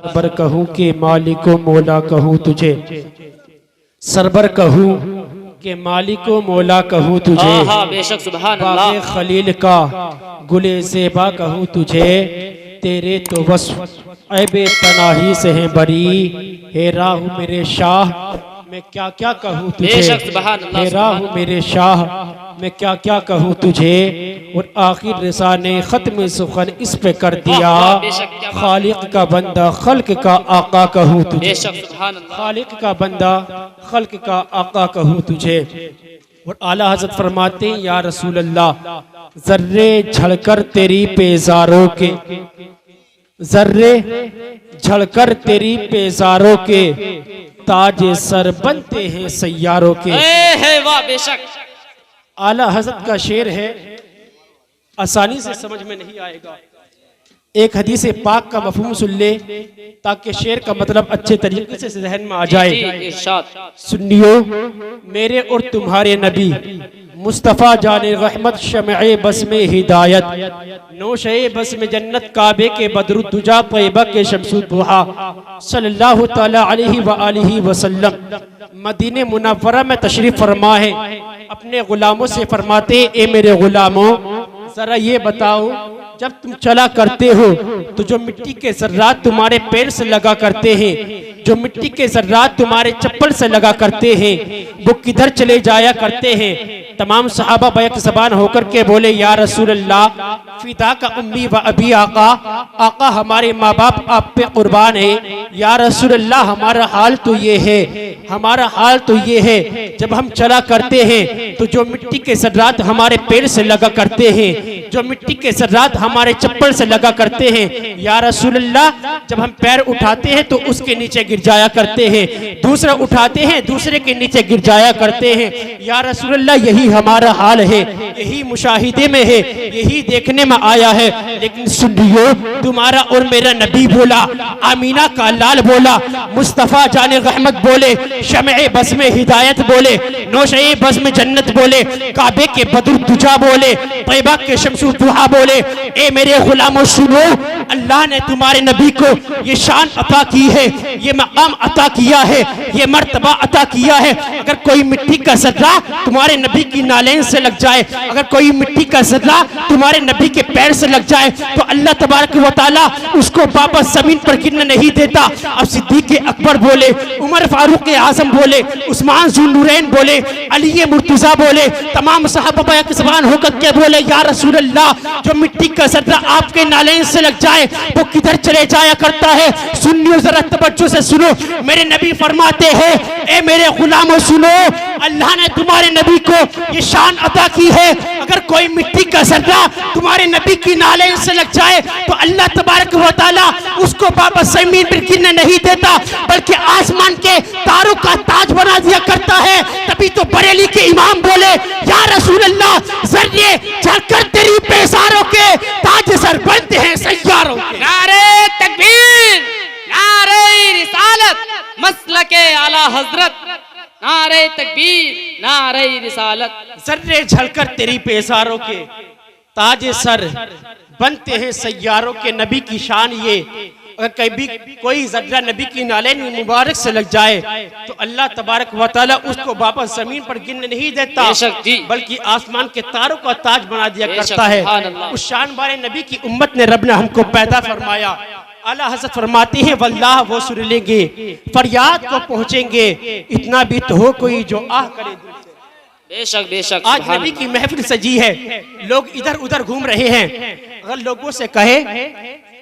Server कहूँ के मालिको मौला कहूँ तुझे, सरबर कहूँ के मालिको मौला कहूँ तुझे, बेशक सुभान अल्लाह। बाग़े खलील का गुले ज़ेबा कहूँ तुझे, तेरे तो वस्फ़ ऐबे तनाही से हैं बरी, हे राहु मेरे शाह मैं क्या क्या कहूँ तुझे, हे राहु मेरे शाह मैं क्या क्या कहूँ तुझे। और आखिर रसा ने ख़त्म सुखन इस पे कर दिया, खालिक का बंदा खल्क का आका कहूँ तुझे, खालिक का बंदा खल्क का आका कहूँ तुझे। और आला हज़रत फरमाते हैं या रसूल अल्लाह, जर्रे झलकर तेरी पेजारों के, जर्रे झलकर तेरी पेजारों के, ताजे सर बनते हैं सैयारों के। वाह बेशक। आला हज़रत का शेर है, आसानी से समझ में नहीं आएगा। एक हदीस पाक का मफहूम सुन ले ताकि शेर का मतलब अच्छे तरीके से जहन में आ जाए। सुनियो मेरे और तुम्हारे नबी मुस्तफ़ा जाने रहमत शमए बस में हिदायत, नोशे बस में जन्नत काबे के बदरुद्दुजा तैयबा के शमसुद्दुहा सल्लल्लाहु तआला अलैहि व आलिहि वसल्लम मदीने मुनव्वरा में तशरीफ फरमा है। अपने गुलामों से फरमाते, ए मेरे गुलामों जरा ये बताओ, जब तुम चला करते हो तो जो मिट्टी के ज़र्रात तुम्हारे पैर से लगा करते हैं, जो मिट्टी के ज़र्रात तुम्हारे चप्पल से लगा करते हैं, वो किधर चले जाया करते हैं। तमाम सहाबा बैक ज़बान होकर के बोले, या रसूल अल्लाह, फिदा का उम्मी व अबी आका, आका हमारे माँ बाप आप पे कुर्बान है। या रसूल अल्लाह, हमारा हाल तो ये है, हमारा हाल तो ये है, जब हम चला करते हैं तो जो मिट्टी के ज़र्रात हमारे पैर से लगा करते हैं, जो मिट्टी के ज़र्रात हमारे चप्पल से लगा करते हैं, या रसूल अल्लाह, जब हम पैर उठाते हैं तो उसके नीचे गिर जाया करते हैं, दूसरा उठाते हैं दूसरे के नीचे गिर जाया करते हैं। या रसूल अल्लाह, यही हमारा हाल है, यही मुशाहिदे में है, यही देखने में आया है। लेकिन सुनियो, तुम्हारा और मेरा नबी बोला, आमीना का लाल बोला, मुस्तफ़ा जाने रहमत बोले, शमए बस में हिदायत बोले, नौशे बस में जन्नत बोले, काबे के बदरुद्दुजा बोले, तैयबा के शमसुद्दुहा बोले, ए मेरे गुलामों सुनो, अल्लाह ने तुम्हारे नबी को ये शान अता की है, ये मकाम अता किया है, ये मर्तबा अता किया है। अगर कोई मिट्टी का ज़र्रा तुम्हारे नबी की नालैन से लग जाए, अगर कोई मिट्टी का ज़र्रा तुम्हारे नबी के पैर से लग जाए तो अल्लाह तबारक व तआला उसको वापस जमीन पर गिरने नहीं देता। अब सिद्दीक़ अकबर बोले, उमर फारूक आज़म बोले, उस्मान ज़ुन्नूरैन बोले, अली मुर्तज़ा बोले, तमाम सहाबा की ज़बान होकर के बोले, या रसूल अल्लाह, जो मिट्टी का ज़र्रा आपके नालैन से लग जाए वो किधर चले जाया करता है। सुनियो जरा तवज्जो से सुनो, मेरे नबी फरमाते हैं, ए मेरे गुलामों सुनो, अल्लाह ने तुम्हारे नबी को ये शान अता की है, अगर कोई मिट्टी का ज़र्रा तुम्हारे नबी की नालैन से लग जाए तो अल्लाह तबारक व तआला उसको वापस जमीन पर गिरने नहीं देता, बल्कि आसमान के तारों का ताज बना दिया करता है। तभी तो बरेली के इमाम बोले, या रसूल अल्लाह, ज़र्रे झलकर तेरी पेशारों के, ताज सर बनते हैं सैयारों के। नारे तकबीर, नारे रिसालत, मसलके आला हजरत, नारे तकबीर, नारे रिसालत। ज़र्रे झलकर तेरी पेशारों के, ताज सर बनते हैं सैयारों के। नबी की शान ये, अगर कभी कोई ज़र्रा नबी की नालैन मुबारक से लग जाए तो अल्लाह तबारक व तआला उसको वापस जमीन पर गिरने नहीं देता, बल्कि आसमान के तारों का ताज बना दिया करता है। उस शान वाले नबी की उम्मत ने रब ने हमको पैदा फरमाया। आला हज़रत फरमाती है, वल्लाह वो सुन लेंगे, फरियाद को पहुंचेंगे, इतना भी तो हो कोई जो आह करे। बेशक बेशक। आज नबी की महफिल सजी है, लोग इधर उधर घूम रहे हैं। अगर लोगों से कहे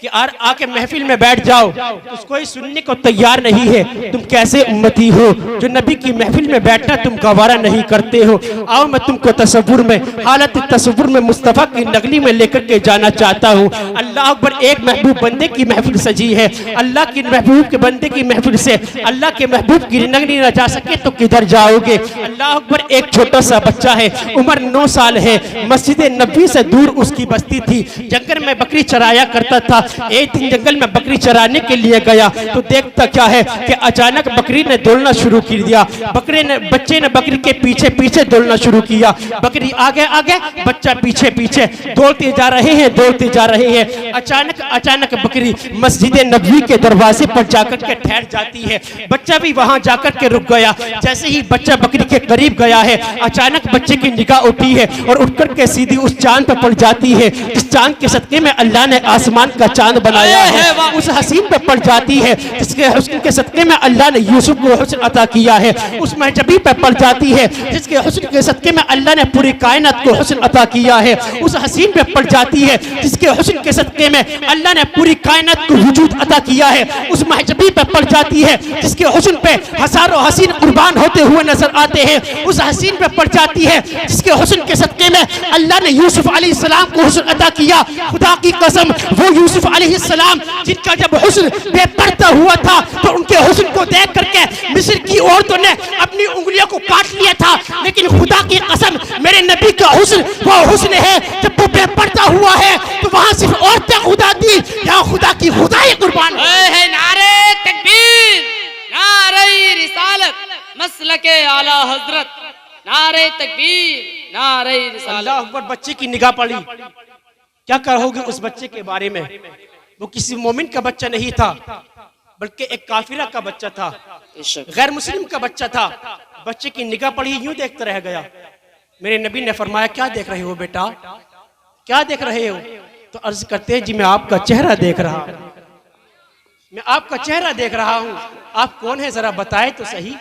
कि आके महफिल में बैठ जाओ तो कोई सुनने को तैयार नहीं है। तुम कैसे उम्मती हो जो नबी की महफिल में बैठना तुम गवारा नहीं करते हो। आओ मैं तुमको तसव्वुर में, हालत तसव्वुर में मुस्तफ़ा की नगली में लेकर के जाना चाहता हूँ। अल्लाह अकबर, एक महबूब बंदे की महफिल सजी है। अल्लाह के महबूब के बंदे की महफिल से अल्लाह के महबूब की नगली न जा सके तो किधर जाओगे। अल्लाह अकबर, एक छोटा सा बच्चा है, उम्र 9 साल है, मस्जिद नबी से दूर उसकी बस्ती थी, जंगल में बकरी चराया करता था। एक दिन जंगल में बकरी चराने के लिए गया तो देखता क्या है कि अचानक बकरी ने दौड़ना शुरू कर दिया। बच्चे ने बकरी के पीछे पीछे दौड़ना शुरू किया। बकरी आगे आगे, बच्चा पीछे पीछे, दौड़ते जा रहे हैं, दौड़ते जा रहे हैं। अचानक बकरी मस्जिद नबवी के दरवाजे पर जाकर के ठहर जाती है। बच्चा भी वहां जाकर के रुक गया। जैसे ही बच्चा बकरी के करीब गया है, अचानक बच्चे की निगाह उठी है और उठकर के सीधी उस चांद पर पड़ जाती है। इस चांद के सदके में अल्लाह ने आसमान का चांद बनाया है। उस हसीन पर पड़ जाती है जिसके हुस्न के सदके में अल्लाह ने यूसुफ को हुस्न अता किया है। उस महजबी पर पड़ जाती है जिसके हुस्न के सदके में अल्लाह ने पूरी कायनात को हुस्न अता किया है। उस हसीन पे पड़ जाती है जिसके हुस्न के सदके में अल्लाह ने पूरी कायनात को वजूद अता किया है। उस महजबी पे पड़ जाती है जिसके हुस्न पे हजारों हसीन कुर्बान होते हुए नजर आते हैं। उस हसीन पे पड़ जाती है जिसके हुस्न के सदके में अल्लाह ने यूसुफ अलैहिस्सलाम को हुस्न अता किया। खुदा की कसम, वो यूसुफ अलैहिस्सलाम जिनका जब हुस्न बेपरदा हुआ था तो उनके हुस्न को देख करके मिस्र की औरतों ने अपनी उंगलियों को काट लिया था, लेकिन खुदा की कसम मेरे नबी का हुस्न वो हुस्न है जब वो बेपरदा हुआ है तो वहां सिर्फ औरतें खुदा थी, यहाँ खुदा की खुदाई कुर्बान है। नारे तकबीर, नारे रिसालत, मसलके आला हजरत, नारे तकबीर, नारे रिसालत। अल्लाह अकबर। बच्चे की निगाह पड़ी, क्या कहोगे उस बच्चे के बारे में? वो किसी मोमिन का बच्चा नहीं था बल्कि एक काफिरा का बच्चा था, गैर मुस्लिम का बच्चा था। बच्चे की निगाह पड़ी, यूं देखते रह गया। मेरे नबी ने फरमाया, क्या देख रहे हो बेटा, क्या देख रहे हो? तो अर्ज करते हैं, जी मैं आपका चेहरा देख रहा हूं, मैं आपका चेहरा देख रहा हूं। आप कौन है जरा बताए तो सही।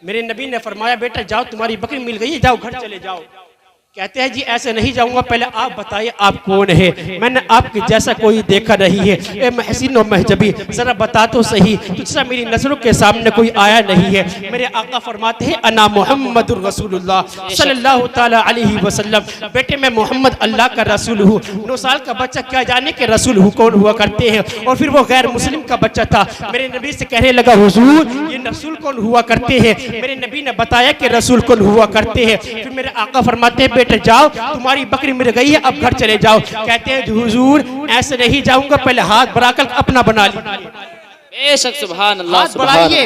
मेरे नबी ने फरमाया, बेटा जाओ, तुम्हारी बकरी मिल गई है, जाओ घर चले जाओ। कहते हैं, जी ऐसे नहीं जाऊंगा, पहले आप बताइए आप कौन है, मैंने आपके जैसा कोई देखा नहीं है। ए महसीन और महजबी, जरा बता तो सही, तुझसे मेरी नजरों के सामने कोई आया नहीं है। मेरे आका फरमाते हैं, अना मुहम्मदुर रसूलुल्लाह सल्लल्लाहु ताला अलैहि वसल्लम। बेटे मैं मोहम्मद अल्लाह का रसूल हूँ। 9 साल का बच्चा क्या जाने के रसूल कौन हुआ करते हैं, और फिर वो गैर मुस्लिम का बच्चा था। मेरे नबी से कहने लगा, हुजूर ये रसूल कौन हुआ करते हैं? मेरे नबी ने बताया कि रसूल कौन हुआ करते हैं। फिर मेरे आका फरमाते हैं, बेटे जाओ, तुम्हारी बकरी मिल गई है, अब घर चले जाओ। कहते हैं, हुजूर ऐसे नहीं जाऊंगा, पहले हाथ बढ़ाकर अपना बना लीजिए। बेशक सुभान अल्लाह, हाथ बढ़ाइए,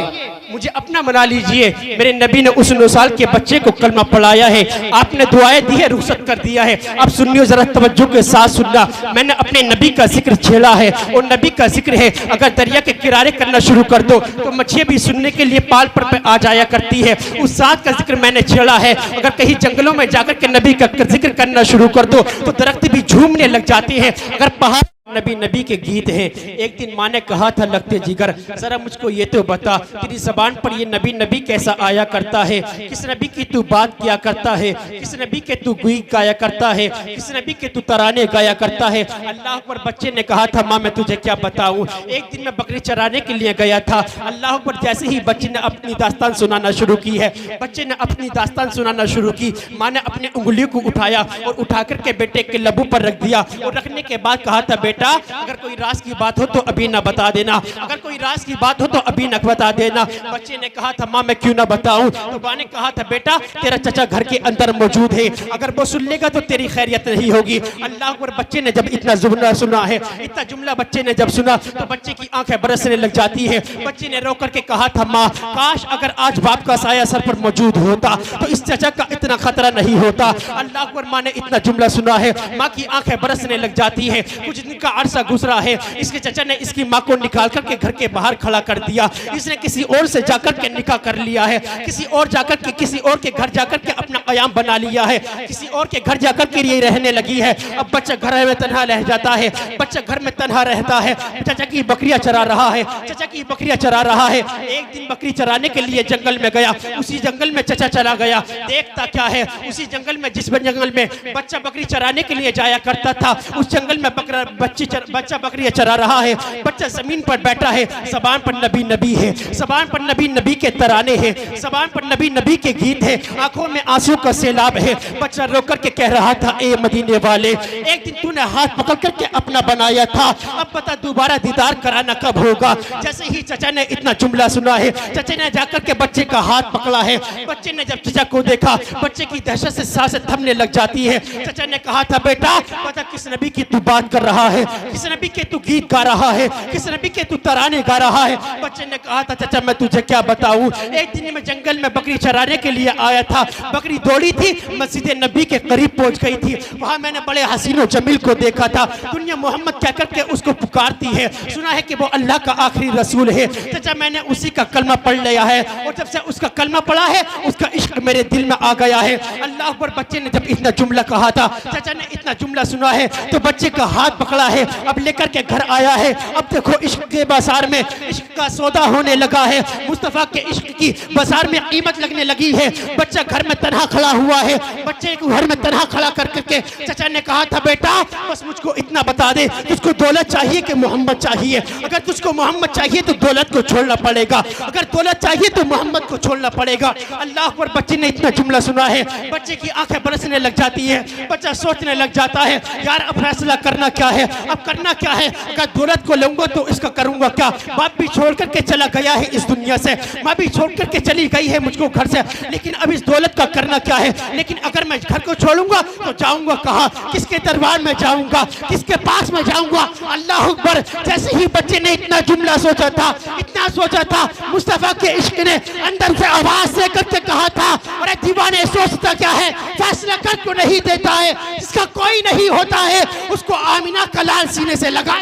मुझे अपना बना लीजिए। मेरे नबी ने उस 9 साल के बच्चे को कलमा पढ़ाया है, आपने दुआएं दी है, रुखसत कर दिया है। अब सुनियो जरा तवज्जो के साथ सुनना। मैंने अपने नबी का जिक्र छेड़ा है, और नबी का जिक्र है अगर दरिया के किनारे करना शुरू कर दो तो मछलियां भी सुनने के लिए पाल पर आ जाया करती है। उस साथ का जिक्र मैंने छेड़ा है। अगर कहीं जंगलों में जाकर के नबी का जिक्र करना शुरू कर दो तो दरख्त भी झूमने लग जाते हैं। अगर पहाड़ नबी के गीत हैं। एक दिन माँ ने कहा था, लगते जिगर जरा मुझको ये तो बता, तेरी जबान पर ये नबी कैसा आया करता है? किस नबी की तू बात किया करता है? किस नबी के तू गीत गाया करता है? किस नबी के तू तराने गाया करता है? अल्लाह पर बच्चे ने कहा था, माँ मैं तुझे क्या बताऊं। एक दिन मैं बकरी चराने के लिए गया था। अल्लाह पर जैसे ही बच्चे ने अपनी दास्तान सुनाना शुरू की है, बच्चे ने अपनी दास्तान सुनाना शुरू की, माँ ने अपनी उंगलियों को उठाया और उठा करके बेटे के लबू पर रख दिया, और रखने के बाद कहा था, बेटा अगर कोई राज की बात हो तो अभी ना बता देना, अगर कोई राज की बात हो तो अभी ना बता देना। बच्चे ने कहा था, माँ मैं क्यों ना बताऊं। तो माँ ने कहा था, बेटा तेरा चचा घर के अंदर मौजूद है, अगर वो सुन लेगा तो तेरी खैरियत नहीं होगी। अल्लाह पर बच्चे ने जब इतना जुमला सुना है, इतना जुमला बच्चे ने जब सुना तो बच्चे की आंखें बरसने लग जाती है। बच्चे ने रो करके कहा था, माँ काश अगर आज बाप का साया सर पर मौजूद होता तो इस चचा का इतना खतरा नहीं होता। अल्लाह पर माँ ने इतना जुमला सुना है, माँ की आंखें बरसने लग जाती है। कुछ दिन का अरसा गुजरा है, इसके चचा ने इसकी माँ को निकाल करके घर के बाहर खड़ा कर दिया। इसने किसी और से जाकर के निकाह कर लिया है, किसी और जाकर के किसी और के घर जाकर के अपना कयाम बना लिया है, किसी और के घर जाकर के लिए रहने लगी है। अब बच्चा घर में तन्हा रह जाता है, बच्चा घर में तन्हा रहता है। चचा की बकरियां चरा रहा है, चचा की बकरियां चरा रहा है। एक दिन बकरी चराने के लिए जंगल में गया, उसी जंगल में चचा चला गया। देखता क्या है, उसी जंगल में जिस जंगल में बच्चा बकरी चराने के लिए जाया करता था, उस जंगल में बच्चा बकरियां चरा रहा है। बच्चा जमीन पर बैठा है, ज़बान पर नबी नबी है, ज़बान पर नबी नबी के तराने हैं, ज़बान पर नबी नबी के गीत है, आंखों में आंसू का सैलाब है। बच्चा रो करके कह रहा था, ए मदीने वाले, एक दिन तूने हाथ पकड़ करके अपना बनाया था, अब बता दोबारा दीदार कराना कब होगा। जैसे ही चचा ने इतना जुमला सुना है, चचा ने जाकर के बच्चे का हाथ पकड़ा है। बच्चे ने जब चचा को देखा, बच्चे की दहशत से सांसें थमने लग जाती है। चचा ने कहा था, बेटा पता किस नबी की तू बात कर रहा है, किस नबी के तू गीत गा रहा है, किस नबी के तू तराने गा रहा है। बच्चे ने कहा था, चचा मैं तुझे क्या बताऊं, एक दिन मैं जंगल में बकरी चराने के लिए आया था, बकरी दौड़ी थी, मस्जिद नबी के करीब पहुंच गई थी, वहां मैंने बड़े हसीन और जमील को देखा था, दुनिया मोहम्मद क्या करके उसको पुकारती है, सुना है कि वो अल्लाह का आखिरी रसूल है। चचा मैंने उसी का कलमा पढ़ लिया है, और जब से उसका कलमा पढ़ा है, उसका इश्क मेरे दिल में आ गया है। अल्लाह पर बच्चे ने जब इतना जुमला कहा था, चचा ने इतना जुमला सुना है, तो बच्चे का हाथ पकड़ा है, अब लेकर के घर आया है। अब देखो इश्क के बाजार में इश्क का सौदा होने लगा है, मुस्तफा के इश्क की बाजार में कीमत लगने लगी है। बच्चा घर में तन्हा खड़ा हुआ है, बच्चे को घर में तन्हा खड़ा कर करके चचा ने कहा था, बेटा बस मुझको इतना बता दे, तुझको दौलत चाहिए कि मोहम्मद चाहिए? अगर तुझको मोहम्मद चाहिए तो दौलत को छोड़ना पड़ेगा, अगर दौलत चाहिए तो मोहम्मद को छोड़ना पड़ेगा। अल्लाह पर बच्चे ने इतना जुमला सुना है, बच्चे की आंखें बरसने लग जाती है, बच्चा सोचने लग जाता है, यार अब फैसला करना क्या है, अब करना क्या है, अगर दौलत को लूंगा तो इसका करूंगा क्या। बाप भी छोड़ करके चला गया है इस दुनिया से, माँ भी छोड़ करके चली गई है मुझको घर से, लेकिन अब इस दौलत का करना क्या है। लेकिन अगर मैं घर को छोड़ूंगा तो जाऊंगा कहाँ, किसके दरबार में जाऊंगा, किसके पास में जाऊंगा। अल्लाह अकबर। जैसे ही बच्चे ने इतना जुमला सोचा था, इतना सोचा था, मुस्तफा के इश्क ने अंदर से आवाज दे करके कहा था, अरे दीवाने सोचता क्या है, फैसला कर क्यों नहीं देता है, जिसका कोई नहीं होता है उसको आमीना का लाल सीने से लगा।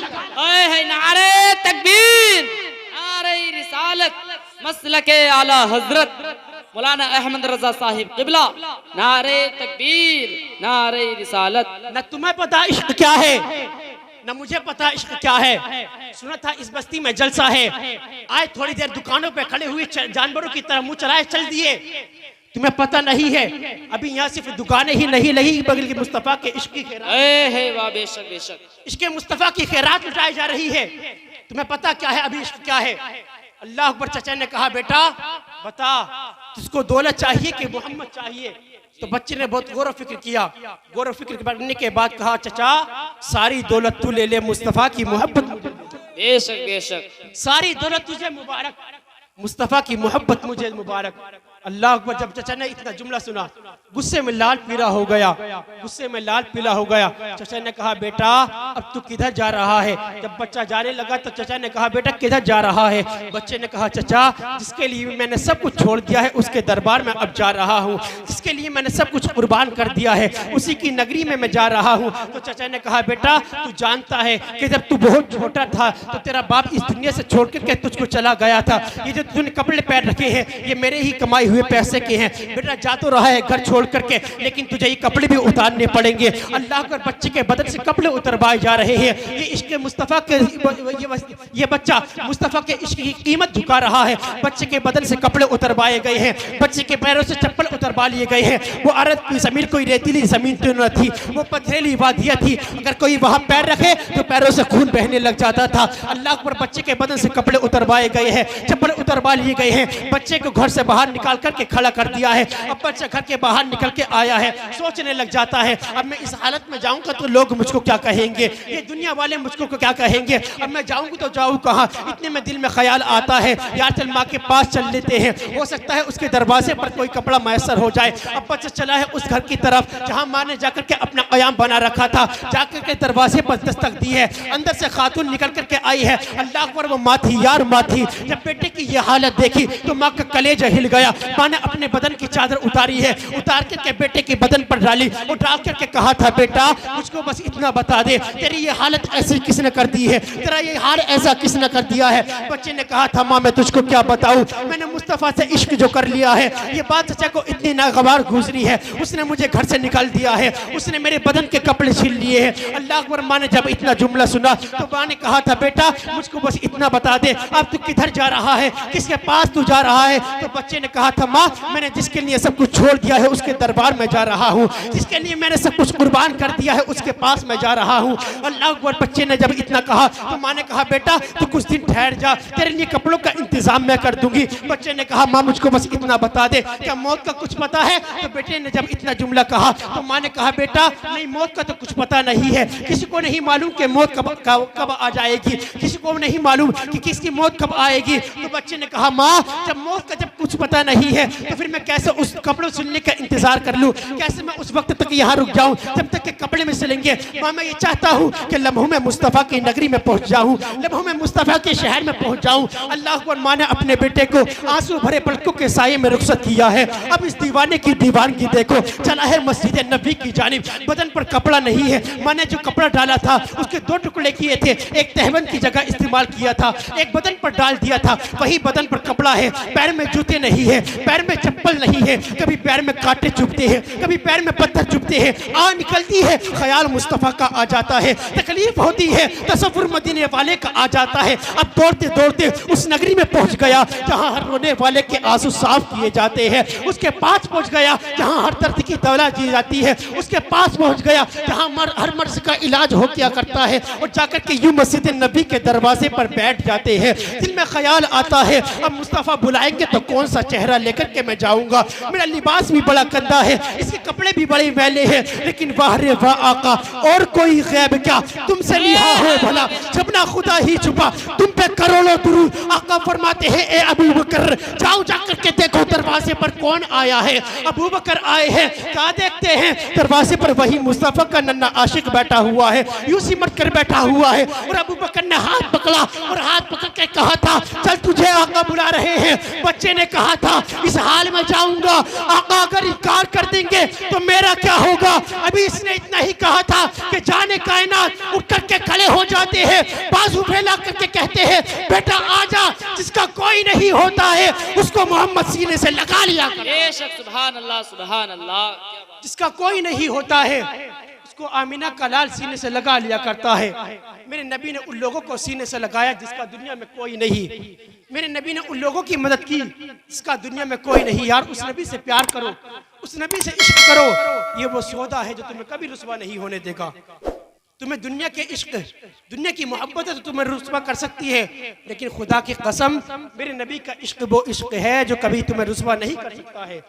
नारे तकबीर, नारे रिसालत, मसलके आला हजरत मौलाना अहमद रजा साहिब किबला, नारे तकबीर, नारे रिसालत। न तुम्हें पता इश्क क्या है, न मुझे पता इश्क क्या है। सुना था इस बस्ती में जलसा है, आए थोड़ी देर दुकानों पे खड़े हुए जानवरों की तरह मुंह चलाए चल दिए। तुम्हें पता नहीं है अभी यहाँ सिर्फ दुकानें ही नहीं लगी, बल्कि मुस्तफा के इश्क की खैरात, बेशक बेशक इश्क मुस्तफा की खैरात लुटाई जा रही है। तुम्हें पता क्या है अभी इश्क क्या है? अल्लाह अकबर। चचा ने कहा, बेटा बता तुझको दौलत चाहिए कि मोहम्मद चाहिए? तो बच्चे ने बहुत गौर फिक्र किया, गौर फिक्र करने के बाद कहा, चचा सारी दौलत तू ले ले, मुस्तफा की मोहब्बत मुझे बेशक बेशक, सारी दौलत तुझे मुबारक, मुस्तफा की मोहब्बत मुझे मुबारक। अल्लाह अकबर। जब चचा ने इतना जुमला सुना, गुस्से में लाल पीला हो गया, गुस्से में लाल पीला हो गया। चचा ने कहा, बेटा अब तू किधर जा रहा है? जब बच्चा जाने लगा तो चचा ने कहा, बेटा किधर जा रहा है? बच्चे ने कहा, चचा जिसके लिए मैंने सब कुछ छोड़ दिया है उसके दरबार में अब जा रहा हूँ, जिसके लिए मैंने सब कुछ कुर्बान कर दिया है उसी की नगरी में मैं जा रहा हूँ। तो चचा ने कहा, बेटा तू जानता है कि जब तू बहुत छोटा था तो तेरा बाप इस दुनिया से छोड़ करके तुझको चला गया था, ये जो तूने कपड़े पहन रखे हैं ये मेरे ही कमाई हुए पैसे के हैं। बेटा जा तो रहा है घर छोड़ करके, लेकिन तुझे ये कपड़े भी उतारने पड़ेंगे। अल्लाह के बच्चे के बदन से कपड़े उतरवाए जा रहे हैं। ये इश्क मुस्तफा के ये बच्चा मुस्तफा के इश्क की कीमत झुका रहा है। बच्चे के बदन से कपड़े उतरवाए गए हैं, बच्चे के पैरों से चप्पल उतरवा लिए गए हैं। वो अरब की जमीन कोई रेतीली जमीन तो न थी, वो पथरीली वादियाँ थी, अगर कोई वहाँ पैर रखे तो पैरों से खून बहने लग जाता था। अल्लाह पर बच्चे के बदन से कपड़े उतरवाए गए हैं, चप्पल उतरवा लिए गए हैं। बच्चे को घर से बाहर निकाल करके खड़ा कर दिया है। अब बच्चा घर के बाहर निकल के आया है, सोचने लग जाता है, अब मैं इस हालत में जाऊंगा तो लोग मुझको क्या कहेंगे, ये दुनिया वाले मुझको क्या कहेंगे, अब मैं जाऊंगा तो जाऊँ कहाँ। इतने में दिल में ख्याल आता है, यार चल माँ के पास चल लेते हैं, हो सकता है उसके दरवाजे पर कोई कपड़ा मैसर हो जाए। अब बच्चा चला है उस घर की तरफ जहाँ माँ ने जाकर के अपना कयाम बना रखा था। जाकर के दरवाजे पर दस्तक दी है, अंदर से खातून निकल करके आई है। अल्लाह पर वो माँ थी, यार माँ थी। जब बेटे की ये हालत देखी तो माँ का कलेजा हिल गया। माँ ने अपने बदन की चादर उतारी है, उतार करके बेटे के बदन पर डाली और डाल करके कहा था, बेटा मुझको बस इतना बता दे, तेरी ये हालत ऐसी किसने कर दी है, तेरा ये हाल ऐसा किसने कर दिया है। बच्चे ने कहा था, माँ मैं तुझको क्या बताऊं, मैंने मुस्तफा से इश्क जो कर लिया है, ये बात चचा को इतनी नागवार गुजरी है, उसने मुझे घर से निकाल दिया है, उसने मेरे बदन के कपड़े छीन लिए हैं। अल्लाह अकबर। माँ ने जब इतना जुमला सुना तो माँ ने कहा था, बेटा मुझको बस इतना बता दे, अब तू किधर जा रहा है, किसके पास तू जा रहा है? तो बच्चे ने कहा था, माँ मैंने जिसके लिए सब कुछ छोड़ दिया है उसके दरबार में जा रहा हूँ, जिसके लिए मैंने सब कुछ कुर्बान कर दिया है उसके पास मैं जा रहा हूँ। अल्लाह अकबर। बच्चे ने जब इतना कहा तो माँ ने कहा, बेटा तू कुछ दिन ठहर जा, तेरे लिए कपड़ों का इंतजाम मैं कर दूंगी। बच्चे ने कहा, माँ मुझको बस इतना बता दे, क्या मौत का कुछ पता है? तो बेटे ने जब इतना जुमला कहा तो माँ ने कहा, बेटा नहीं, मौत का तो कुछ पता नहीं है, किसी को नहीं मालूम कि मौत कब आ जाएगी, किसी को नहीं मालूम कि किसकी मौत कब आएगी। तो बच्चे ने कहा, माँ जब मौत का जब कुछ पता नहीं है तो फिर मैं कैसे उस कपड़ों सिलने का इंतजार कर लूं, कैसे मैं उस वक्त तक यहाँ रुक जाऊं जब तक के कपड़े में सिलेंगे। माँ मैं ये चाहता हूँ कि लम्हों में मुस्तफ़ा की नगरी में पहुंच जाऊं, लम्हों में मुस्तफ़ा के शहर में पहुंच जाऊं। अल्लाह अकबर। माँ ने अपने बेटे को आंसू भरे पलकों के साये में रुखसत किया है। अब इस दीवाने की दीवानगी देखो, चला है मस्जिद नबी की जानिब, बदन पर कपड़ा नहीं है। माँ ने जो कपड़ा डाला था उसके दो टुकड़े किए थे, एक तहबंद की जगह इस्तेमाल किया था, एक बदन पर डाल दिया था, वही बदन पर कपड़ा है। पैर में जूते नहीं है, पैर में चप्पल नहीं है, कभी पैर में कांटे चुभते हैं, कभी पैर में पत्थर चुभते हैं, आग निकलती है, ख्याल मुस्तफ़ा का आ जाता है, तकलीफ होती है, तसव्वुर मदीने वाले का आ जाता है। अब दौड़ते दौड़ते उस नगरी में पहुंच गया जहां हर रोने वाले के आंसू साफ किए जाते हैं, उसके पास पहुंच गया जहां हर दर्द की दवा दी जाती है, उसके पास पहुंच गया जहां हर मर्ज का इलाज हो किया करता है। और जाकर के यूं मस्जिद नबी के दरवाजे पर बैठ जाते हैं। दिल में ख्याल आता है, अब मुस्तफ़ा बुलाएंगे तो कौन सा चेहरा लेकर के मैं जाऊंगा, मेरा लिबास भी बड़ा गंदा है, इसके कपड़े भी बड़े मैले हैं, लेकिन वाह रे वाह आका, और कोई गैब क्या तुमसे लिहा हो भला, जब ना खुदा ही छुपा तुम पे करोड़ों दुरूद। आका फरमाते हैं, ए अबू बकर जाओ जाकर के देखो दरवाजे पर कौन आया है। अबू बकर आए हैं, क्या देखते हैं? दरवाजे पर वही मुस्तफ़ा का नन्हा आशिक बैठा हुआ है, यूं सिमट कर बैठा हुआ है। और अबू बकर ने हाथ पकड़ा और हाथ पकड़ के कहा था, चल तुझे आका बुला रहे हैं। बच्चे ने कहा था, इस हाल में जाऊंगा, आका अगर इनकार कर देंगे तो मेरा क्या होगा? अभी इसने इतना ही कहा था कि जाने कायनात उठ करके खड़े हो जाते हैं, बाजू फैला करके कहते हैं, बेटा आजा, जिसका कोई नहीं होता है उसको मोहम्मद सीने से लगा लिया। बेशक, सुभान अल्लाह, सुभान अल्लाह। जिसका कोई नहीं होता है उसको आमीना का लाल सीने से लगा लिया करता है। मेरे नबी ने उन लोगों को सीने से लगाया जिसका दुनिया में कोई नहीं। मेरे नबी ने उन लोगों की मदद की जिसका दुनिया में कोई नहीं। यार उस नबी से प्यार करो, उस नबी से इश्क करो, ये वो सौदा है जो तुम्हें कभी रुसवा नहीं होने देगा। तुम्हें दुनिया के इश्क, दुनिया की मोहब्बत है तो तुम्हें रुसवा कर सकती है, लेकिन खुदा की कसम मेरे नबी का इश्क वो इश्क है जो कभी तुम्हें रुसवा नहीं कर सकता है।